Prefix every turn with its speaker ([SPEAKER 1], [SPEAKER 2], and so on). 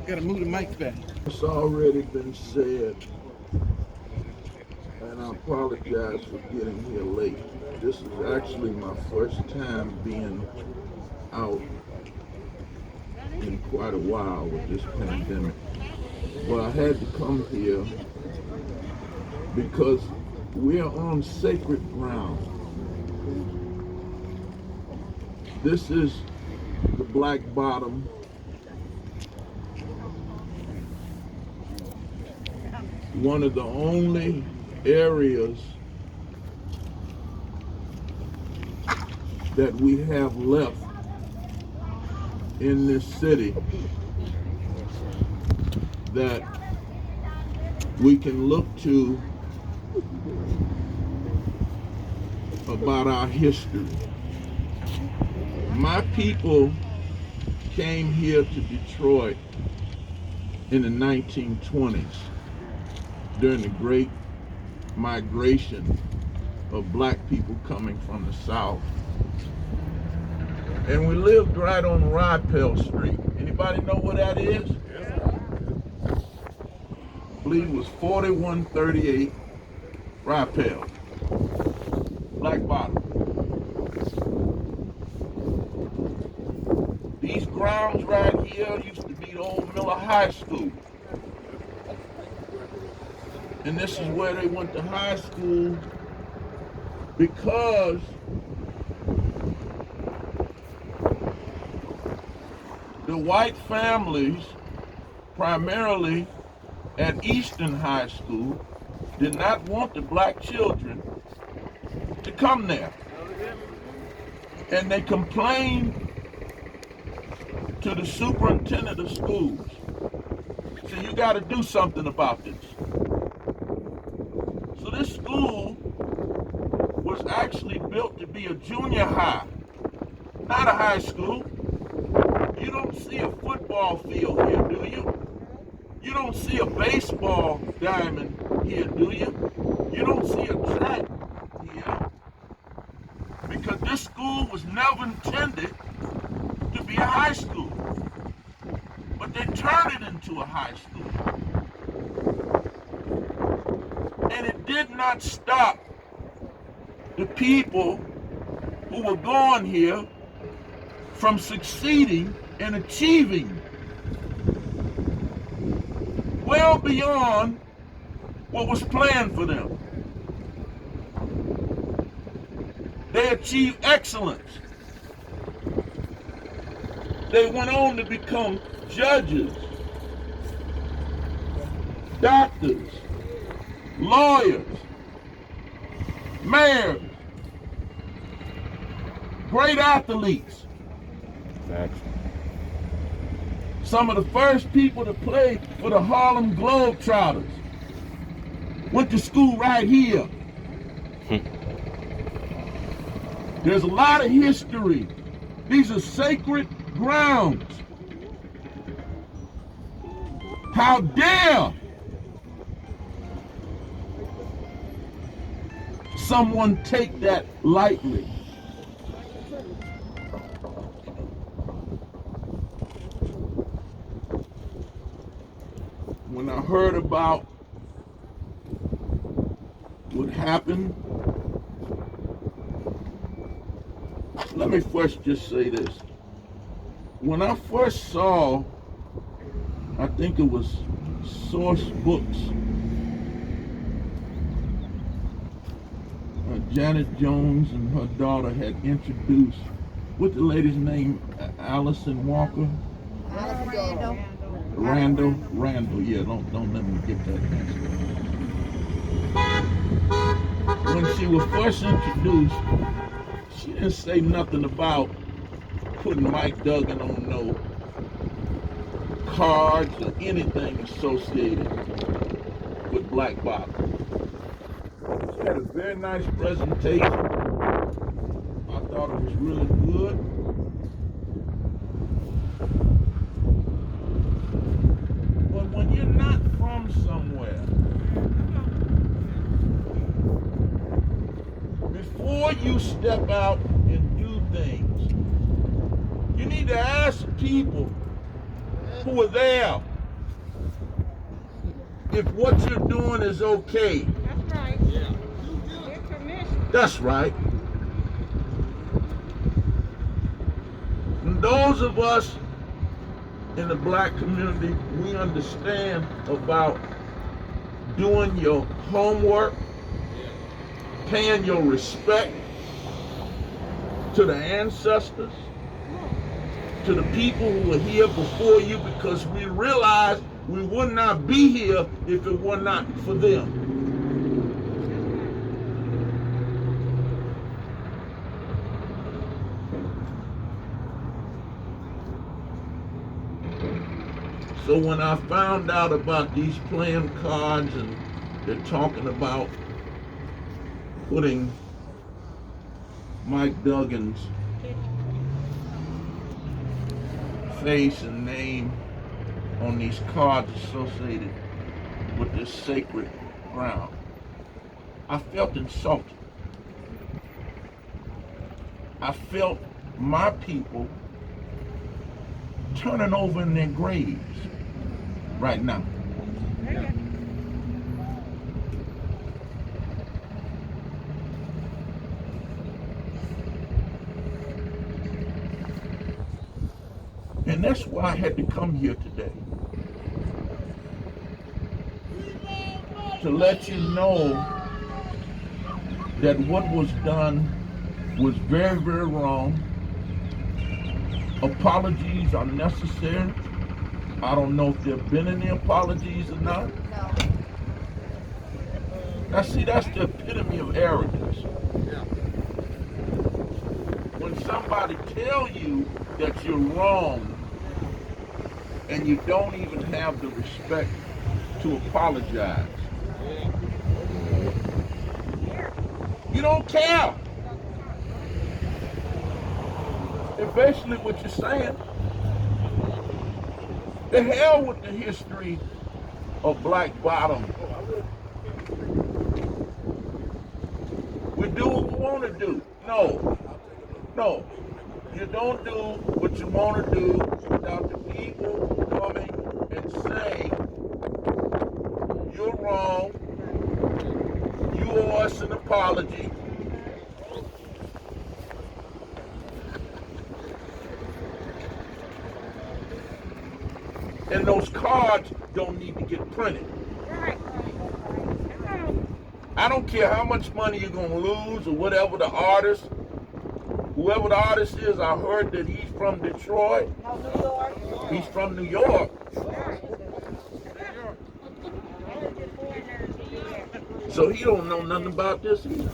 [SPEAKER 1] Gotta move the mic back.
[SPEAKER 2] It's already been said, and I apologize for getting here late. This is actually my first time being out in quite a while with this pandemic. But I had to come here because we are on sacred ground. This is the Black Bottom. One of the only areas that we have left in this city that we can look to about our history. My people came here to Detroit in the 1920s during the great migration of black people coming from the South. And we lived right on Rydell Street. Anybody know where that is? I believe it was 4138 Rydell, Black Bottom. These grounds right here used to be the old Miller High School. And this is where they went to high school because the white families, primarily at Eastern High School, did not want the black children to come there. And they complained to the superintendent of schools. So you got to do something about this. So this school was actually built to be a junior high, not a high school. You don't see a football field here, do you? You don't see a baseball diamond here, do you? You don't see a track here. Because this school was never intended to be a high school. But they turned it into a high school. And it did not stop the people who were going here from succeeding and achieving well beyond what was planned for them. They achieved excellence. They went on to become judges, doctors, lawyers, mayors, great athletes.
[SPEAKER 3] Baxter.
[SPEAKER 2] Some of the first people to play for the Harlem Globetrotters went to school right here. There's a lot of history. These are sacred grounds. How dare someone take that lightly? When I heard about what happened, let me first just say this. When I first saw, I think it was Source Books, Janet Jones and her daughter had introduced, what's the lady's name? Allison Walker? Randall, yeah, don't let me get that messed up. When she was first introduced, she didn't say nothing about putting Mike Duggan on no cards or anything associated with Black Bottom. She had a very nice presentation. I thought it was really good. But when you're not from somewhere, before you step out and do things, need to ask people who are there if what you're doing is okay.
[SPEAKER 3] That's right.
[SPEAKER 4] Yeah.
[SPEAKER 3] Get permission.
[SPEAKER 2] That's right. And those of us in the black community, we understand about doing your homework, paying your respect to the ancestors, to the people who were here before you, because we realize we would not be here if it were not for them. So when I found out about these playing cards and they're talking about putting Mike Duggan's face and name on these cards associated with this sacred ground, I felt insulted. I felt my people turning over in their graves right now. And that's why I had to come here today. To let you know that what was done was very, very wrong. Apologies are necessary. I don't know if there have been any apologies or not.
[SPEAKER 3] No.
[SPEAKER 2] Now see, that's the epitome of arrogance.
[SPEAKER 4] Yeah.
[SPEAKER 2] When somebody tell you that you're wrong and you don't even have the respect to apologize. You don't care. And basically what you're saying, the hell with the history of Black Bottom. We do what we want to do. No, you don't do what you want to do without the people coming and saying, you're wrong, you owe us an apology. And those cards don't need to get printed.
[SPEAKER 3] Right.
[SPEAKER 2] I don't care how much money you're going to lose or whatever the artist, whoever the artist is. I heard that he's from Detroit.
[SPEAKER 3] No, New York.
[SPEAKER 2] He's from New York. So he don't know nothing about this either.